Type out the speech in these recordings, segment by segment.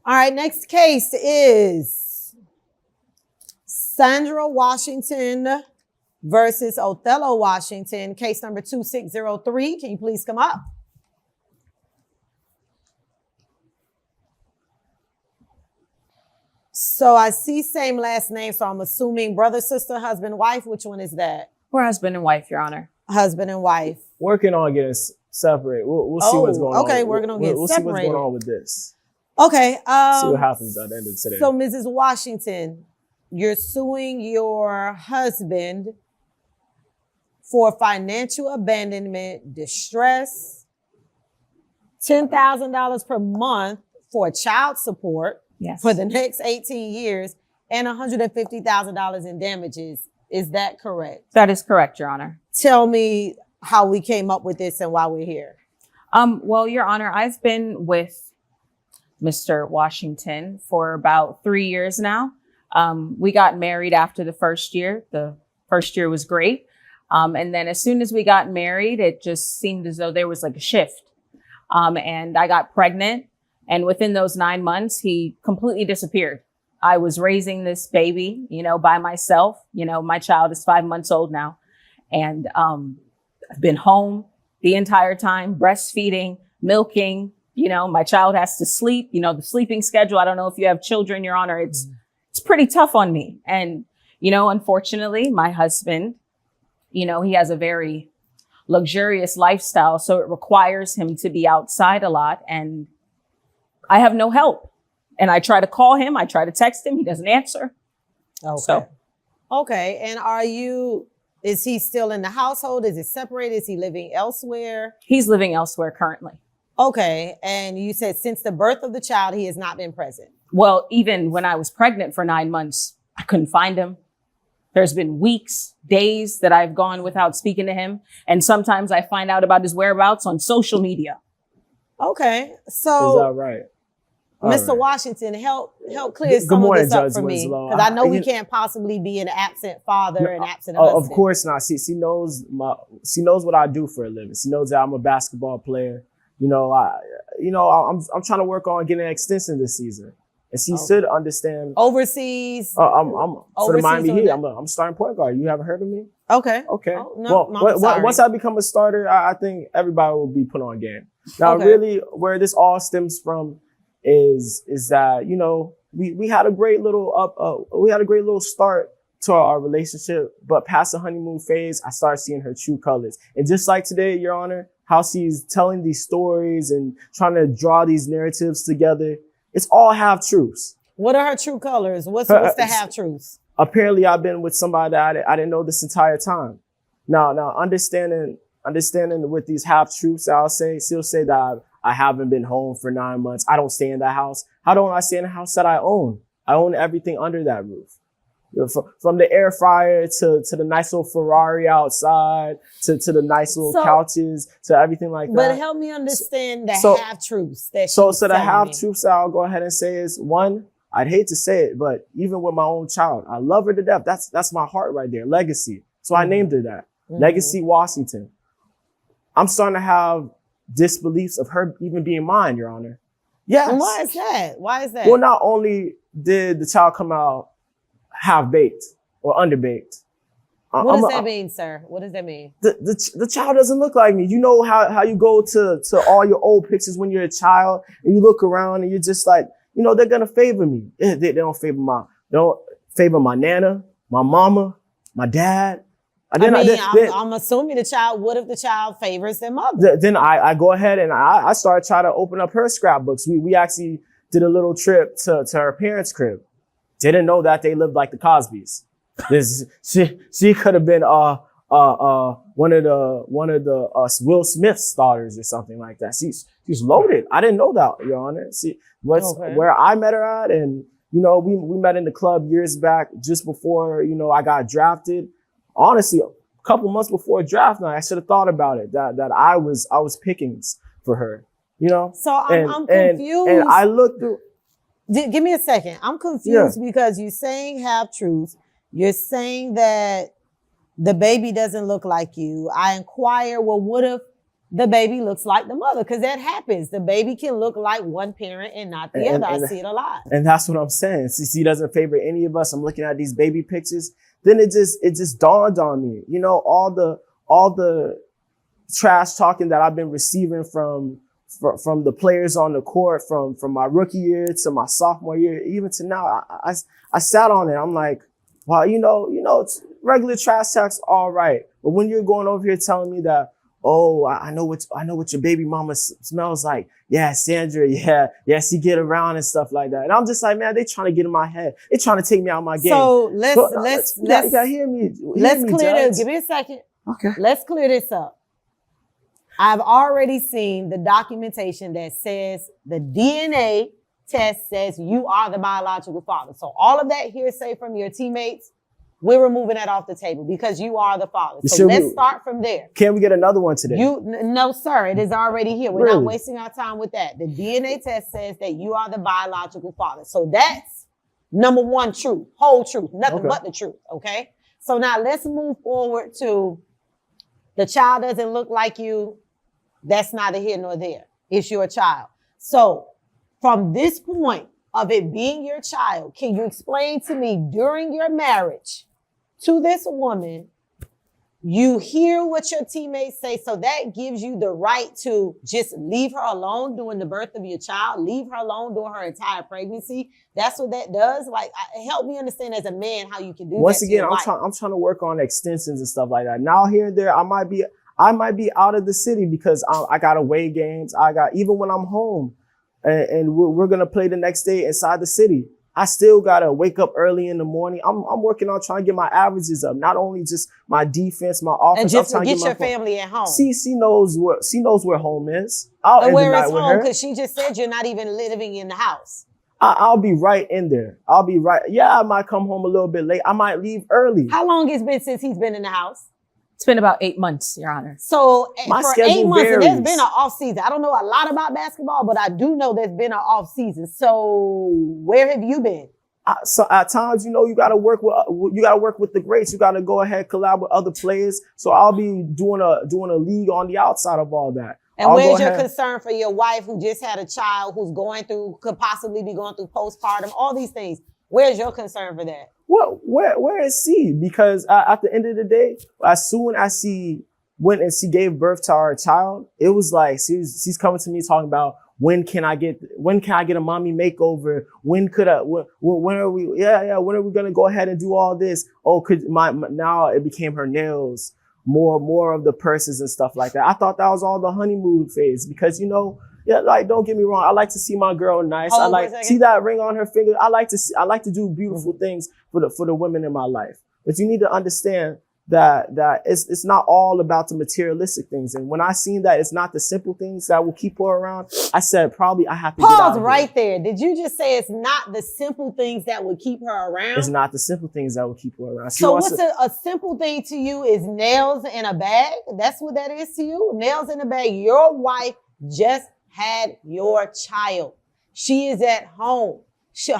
All right, next case is Sandra Washington versus Othello Washington, case number 2603. Can you please come up? So I see same last name, so I'm assuming brother, sister, husband, wife. Which one is that? We're husband and wife, Your Honor. Husband and wife. Working on getting separate. We'll see what's going on. Okay, we're gonna get we'll separated. see what's going on with this. Okay. See what happens at the end of today. So Mrs. Washington, you're suing your husband for financial abandonment, distress, $10,000 per month for child support for the next 18 years, and $150,000 in damages. Is that correct? That is correct, Your Honor. Tell me how we came up with this and why we're here. Well, Your Honor, I've been with Mr. Washington for about 3 years now. We got married after the first year. The first year was great. And then as soon as we got married, it just seemed as though there was like a shift. And I got pregnant. And within those 9 months, he completely disappeared. I was raising this baby, by myself. My child is 5 months old now. And I've been home the entire time, breastfeeding, milking. My child has to sleep. The sleeping schedule. I don't know if you have children, Your Honor. It's pretty tough on me. And, unfortunately, my husband, he has a very luxurious lifestyle. So it requires him to be outside a lot. And I have no help. And I try to call him. I try to text him. He doesn't answer. Okay. Okay. And is he still in the household? Is it separated? Is he living elsewhere? He's living elsewhere currently. Okay. And you said since the birth of the child, he has not been present. Well, even when I was pregnant for 9 months, I couldn't find him. There's been weeks, days that I've gone without speaking to him. And sometimes I find out about his whereabouts on social media. Okay. So is that right? Mr. Washington, help clear some of this up for me. Winslow. Because I know we can't possibly be an absent father and absent husband. Of course not. She knows what I do for a living. She knows that I'm a basketball player. I'm trying to work on getting an extension this season. And she should understand. Overseas. I'm for the Miami Heat. I'm starting point guard. You haven't heard of me? Okay. Okay. Oh, no, once I become a starter, I think everybody will be put on game. Now, Okay. really, where this all stems from is that we had a great little start to our relationship, but past the honeymoon phase, I started seeing her true colors. And just like today, Your Honor, how she's telling these stories and trying to draw these narratives together, it's all half truths. What are her true colors? What's the half truths? Apparently, I've been with somebody that I didn't know this entire time. Now, understanding with these half truths, she'll say that I haven't been home for 9 months. I don't stay in that house. How don't I stay in the house that I own? I own everything under that roof. From the air fryer to the nice little Ferrari outside, to the nice little couches, to everything like that. But help me understand the half truths. So the half truths I'll go ahead and say is, one, I'd hate to say it, but even with my own child, I love her to death. That's my heart right there, legacy. So I named her that, Legacy Washington. I'm starting to have disbeliefs of her even being mine, Your Honor. Yes. And why is that? Why is that? Well, not only did the child come out half-baked or underbaked. What does that mean, sir? What does that mean? The child doesn't look like me. You know how you go to all your old pictures when you're a child and you look around and you're just like, they're gonna favor me. They don't favor my nana, my mama, my dad. I'm assuming what if the child favors their mother? Then I go ahead and I start trying to open up her scrapbooks. We actually did a little trip to her parents' crib. Didn't know that they lived like the Cosbys. She could have been one of the Will Smith's daughters or something like that. She's loaded. I didn't know that, Your Honor. Where I met her at, and we met in the club years back, just before I got drafted. Honestly, a couple months before draft night, I should have thought about it. That I was pickings for her. So I'm confused. And I looked through. Give me a second. I'm confused because you're saying half truths. You're saying that the baby doesn't look like you. I inquire, well, what if the baby looks like the mother, because that happens. The baby can look like one parent and not the other. I see it a lot. And that's what I'm saying. CC doesn't favor any of us. I'm looking at these baby pictures. Then it just dawned on me, you know, all the trash talking that I've been receiving from the players on the court, from my rookie year to my sophomore year, even to now. I sat on it. I'm like, wow, you know, it's regular trash talk's all right. But when you're going over here telling me that, oh, I know what your baby mama smells like. Yeah, Sandra. Yeah, she get around and stuff like that. And I'm just like, man, they trying to get in my head. They trying to take me out of my game. So let's you gotta hear me. Let's clear this. Give me a second. Okay. Let's clear this up. I've already seen the documentation that says the DNA test says you are the biological father. So all of that hearsay from your teammates, we're removing that off the table because you are the father. So let's start from there. Can we get another one today? No, sir. It is already here. We're Really? not wasting our time with that. The DNA test says that you are the biological father. So that's number one truth, whole truth, nothing but the truth. Okay. So now let's move forward to the child doesn't look like you. That's neither here nor there. It's your child. So from this point of it being your child, can you explain to me during your marriage to this woman, you hear what your teammates say, so that gives you the right to just leave her alone during the birth of your child, leave her alone during her entire pregnancy. That's what that does. Like, help me understand as a man how you can do Once that. again, I'm trying to work on extensions and stuff like that. Now here and there, I might be out of the city because I got away games. Even when I'm home and we're going to play the next day inside the city, I still got to wake up early in the morning. I'm working on trying to get my averages up. Not only just my defense, my offense. And just to get your family at home. She knows where home is. And where is home? Because she just said you're not even living in the house. I'll be right in there. I'll be right. Yeah, I might come home a little bit late. I might leave early. How long it's been since he's been in the house? It's been about 8 months, Your Honor. So my for schedule 8 months, varies. and there's been an off season. I don't know a lot about basketball, but I do know there's been an off season. So where have you been? So at times, you know, you got to work with the greats. You got to go ahead, collab with other players. So I'll be doing a league on the outside of all that. And where's your concern for your wife who just had a child who's could possibly be going through postpartum, all these things? Where's your concern for that? Well, where is she? Because at the end of the day, as soon as she went and she gave birth to our child, it was like she's coming to me talking about when can I get a mommy makeover? When are we gonna go ahead and do all this? Oh, now it became her nails, more of the purses and stuff like that. I thought that was all the honeymoon phase because, you know, yeah, like, don't get me wrong. I like to see my girl nice. I like see that ring on her finger. I like to do beautiful things for the women in my life. But you need to understand that it's not all about the materialistic things. And when I seen that it's not the simple things that will keep her around, I said probably I have to get out Pause right there. Did you just say it's not the simple things that would keep her around? It's not the simple things that will keep her around. So what's a simple thing to you is nails in a bag? That's what that is to you? Nails in a bag. Your wife just had your child. She is at home.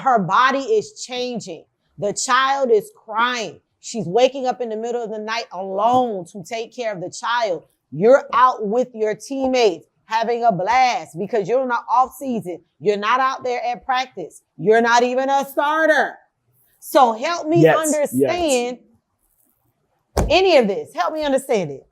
Her body is changing. The child is crying. She's waking up in the middle of the night alone to take care of the child. You're out with your teammates having a blast because you're in the off season. You're not out there at practice. You're not even a starter. So help me understand any of this. Help me understand it.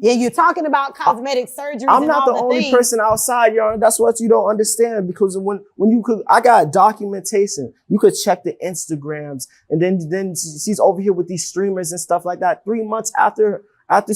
Yeah, you're talking about cosmetic surgery. I'm not the only person outside, y'all. That's what you don't understand because when you could, I got documentation. You could check the Instagrams, and then she's over here with these streamers and stuff like that. 3 months after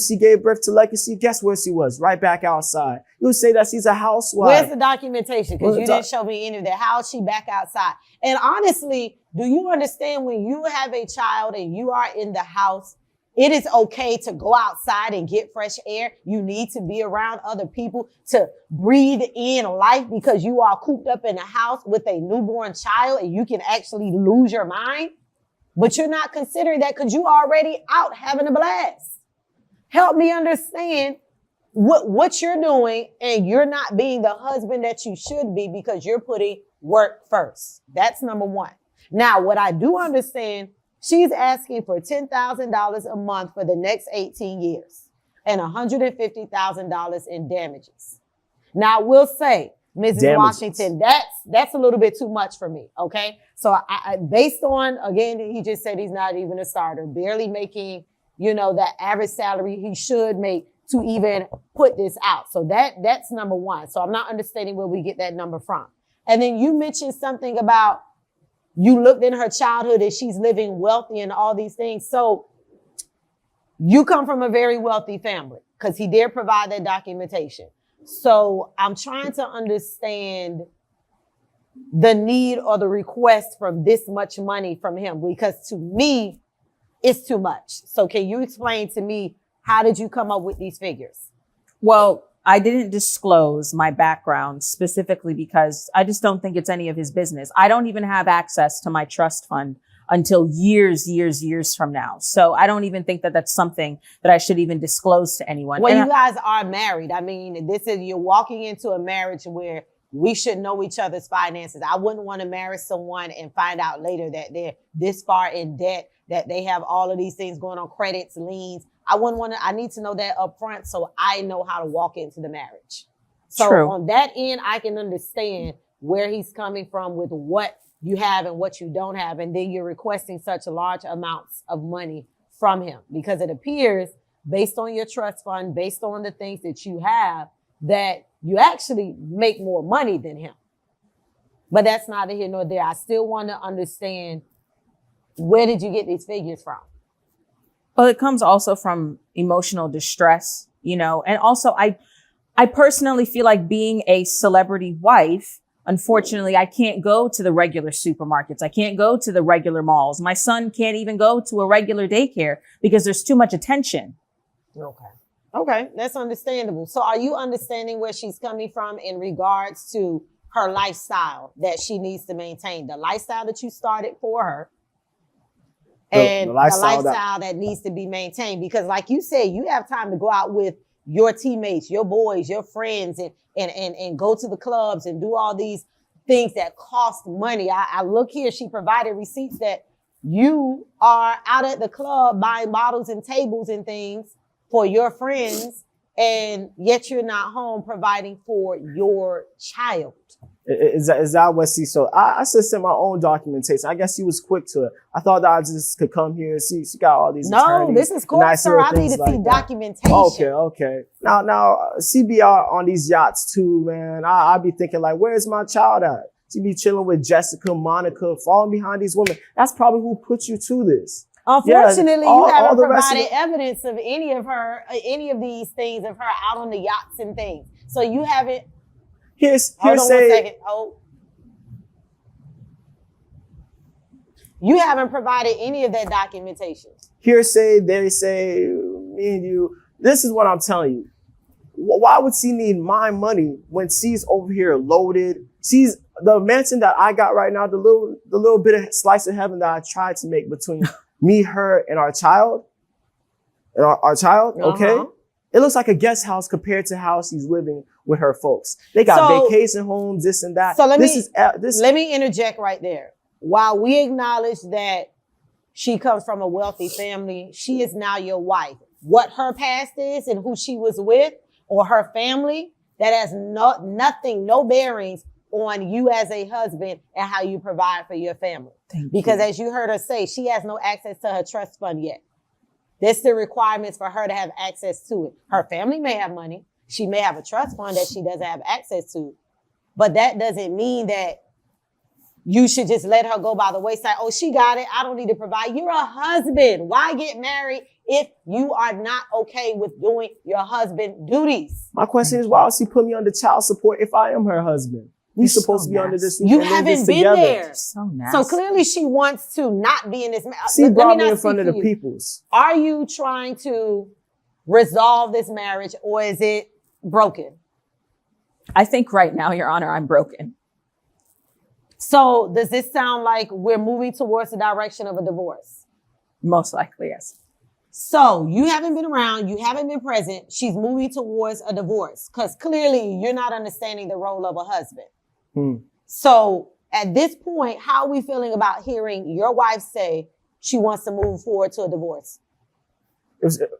she gave birth to Legacy, guess where she was? Right back outside. You would say that she's a housewife. Where's the documentation? Because you didn't show me any of that. How is she back outside? And honestly, do you understand when you have a child and you are in the house? It is okay to go outside and get fresh air. You need to be around other people to breathe in life because you are cooped up in a house with a newborn child and you can actually lose your mind. But you're not considering that because you're already out having a blast. Help me understand what you're doing and you're not being the husband that you should be because you're putting work first. That's number one. Now, what I do understand, she's asking for $10,000 a month for the next 18 years. and $150,000 in damages. Now, I will say, Mrs. Damages. Washington, that's a little bit too much for me, okay? So I based on, again, he just said he's not even a starter, barely making, that average salary he should make to even put this out. So that's number one. So I'm not understanding where we get that number from. And then you mentioned something about you looked in her childhood and she's living wealthy and all these things. So you come from a very wealthy family because he did provide that documentation. So I'm trying to understand the need or the request from this much money from him, because to me, it's too much. So can you explain to me, how did you come up with these figures? Well, I didn't disclose my background specifically because I just don't think it's any of his business. I don't even have access to my trust fund until years from now. So I don't even think that that's something that I should even disclose to anyone. Well, you guys are married. I mean, you're walking into a marriage where we should know each other's finances. I wouldn't want to marry someone and find out later that they're this far in debt, that they have all of these things going on, credits, liens. I need to know that up front so I know how to walk into the marriage. So True. On that end, I can understand where he's coming from with what you have and what you don't have. And then you're requesting such large amounts of money from him, because it appears, based on your trust fund, based on the things that you have, that you actually make more money than him. But that's neither here nor there. I still want to understand, where did you get these figures from? Well, it comes also from emotional distress, and also I personally feel like, being a celebrity wife, unfortunately, I can't go to the regular supermarkets. I can't go to the regular malls. My son can't even go to a regular daycare because there's too much attention. Okay, that's understandable. So are you understanding where she's coming from in regards to her lifestyle that she needs to maintain? The lifestyle that you started for her, and the lifestyle that needs to be maintained. Because like you said, you have time to go out with your teammates, your boys, your friends, and go to the clubs and do all these things that cost money. I look here, she provided receipts that you are out at the club buying bottles and tables and things for your friends, and yet you're not home providing for your child. Is that what? See, so I just sent my own documentation. I guess he was quick to it. I thought that I just could come here and see. She got all these attorneys. No, this is court, sir. I need to see documentation. Okay. Now, CBR on these yachts too, man. I be thinking like, where's my child at? She be chilling with Jessica, Monica, falling behind these women. That's probably who put you to this. Unfortunately, you haven't provided evidence of any of these things of her out on the yachts and things. So you haven't. Hold on 1 second. You haven't provided any of that documentation. Hearsay, they say, me and you. This is what I'm telling you. Why would she need my money when she's over here loaded? She's the mansion that I got right now, the little bit of slice of heaven that I tried to make between me, her, and our child. Okay? It looks like a guest house compared to how she's living with her folks. They got vacation homes, this and that. So let me interject right there. While we acknowledge that she comes from a wealthy family, she is now your wife. What her past is and who she was with or her family, that has no bearings on you as a husband and how you provide for your family. Because as you heard her say, she has no access to her trust fund yet. There's the requirements for her to have access to it. Her family may have money. She may have a trust fund that she doesn't have access to. But that doesn't mean that you should just let her go by the wayside. Oh, she got it. I don't need to provide. You're a husband. Why get married if you are not okay with doing your husband duties? My question is, why would she put me under child support if I am her husband? You're supposed to be under this. You haven't been there. So nasty. So clearly she wants to not be in this marriage. She brought me in front of the peoples. Are you trying to resolve this marriage, or is it broken? I think right now, Your Honor, I'm broken. So does this sound like we're moving towards the direction of a divorce? Most likely, yes. So you haven't been around, you haven't been present. She's moving towards a divorce because clearly you're not understanding the role of a husband. So at this point, how are we feeling about hearing your wife say she wants to move forward to a divorce?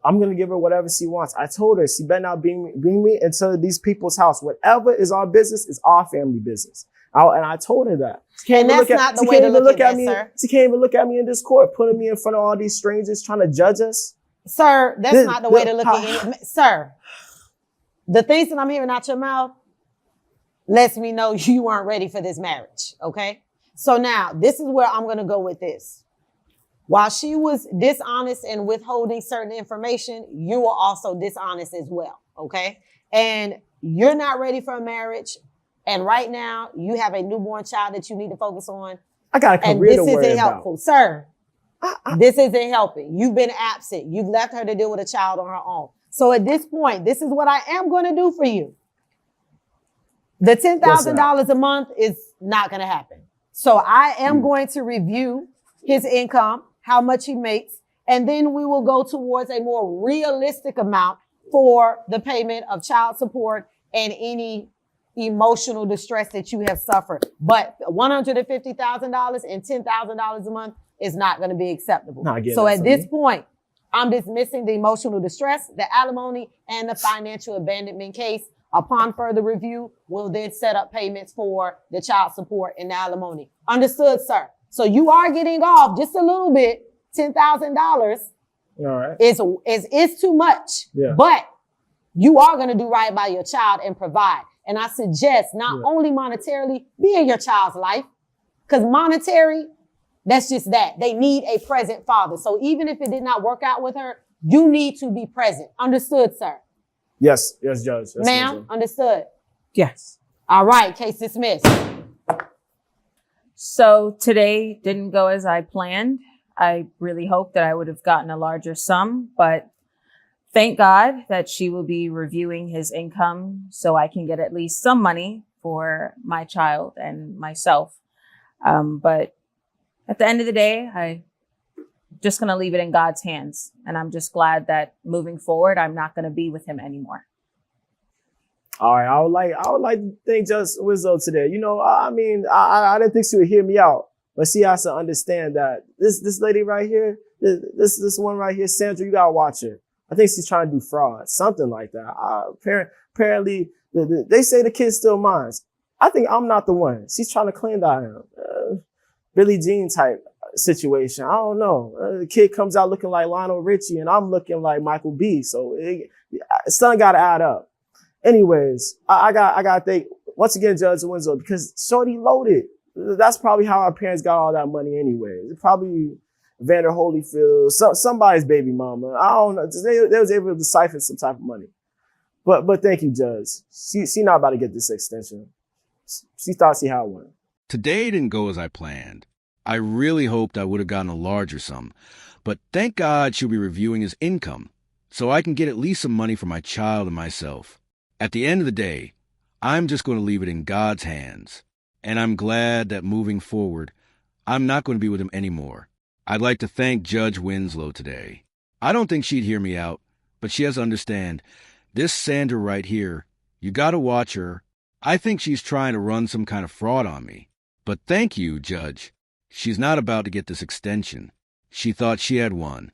I'm going to give her whatever she wants. I told her she better not bring me into these people's house. Whatever is our business is our family business. And I told her that. And that's not the way to look at that, sir. She can't even look at me in this court, putting me in front of all these strangers trying to judge us. Sir, that's not the way to look at it. Sir, the things that I'm hearing out your mouth lets me know you weren't ready for this marriage, okay? So now, this is where I'm going to go with this. While she was dishonest and withholding certain information, you were also dishonest as well, okay? And you're not ready for a marriage. And right now, you have a newborn child that you need to focus on. I got a career to worry about. This isn't helpful. Sir, this isn't helping. You've been absent. You've left her to deal with a child on her own. So at this point, this is what I am going to do for you. The $10,000 a month is not going to happen. So I am going to review his income, how much he makes, and then we will go towards a more realistic amount for the payment of child support and any emotional distress that you have suffered. But $150,000 and $10,000 a month is not going to be acceptable. So at this point, I'm dismissing the emotional distress, the alimony, and the financial abandonment case. Upon further review, we'll then set up payments for the child support and the alimony. Understood, sir? So you are getting off just a little bit. $10,000 all right. is too much. Yeah. But you are going to do right by your child and provide. And I suggest not only monetarily, be in your child's life. Because monetary, that's just that. They need a present father. So even if it did not work out with her, you need to be present. Understood, sir? Yes, Judge. Yes, ma'am, understood? Yes. All right, case dismissed. So today didn't go as I planned. I really hoped that I would have gotten a larger sum, but thank God that she will be reviewing his income so I can get at least some money for my child and myself. But at the end of the day, I'm just going to leave it in God's hands. And I'm just glad that moving forward, I'm not going to be with him anymore. All right. I would like to thank Judge Winslow today. You know, I mean, I didn't think she would hear me out, but she has to understand that this lady right here, this one right here, Sandra, you got to watch her. I think she's trying to do fraud, something like that. Apparently, they say the kid's still mine. I think I'm not the one. She's trying to claim that I am. Billie Jean type situation. I don't know. The kid comes out looking like Lionel Richie and I'm looking like Michael B. So something got to add up. Anyways, I got to thank, once again, Judge Winslow, because shorty loaded. That's probably how our parents got all that money anyway. Probably Vander Holyfield, somebody's baby mama. I don't know. They was able to siphon some type of money. But thank you, Judge. She not about to get this extension. She thought she had one. Today didn't go as I planned. I really hoped I would have gotten a larger sum, but thank God she'll be reviewing his income so I can get at least some money for my child and myself. At the end of the day, I'm just going to leave it in God's hands, and I'm glad that moving forward, I'm not going to be with him anymore. I'd like to thank Judge Winslow today. I don't think she'd hear me out, but she has to understand, this Sandra right here, you got to watch her. I think she's trying to run some kind of fraud on me. But thank you, Judge. She's not about to get this extension. She thought she had won.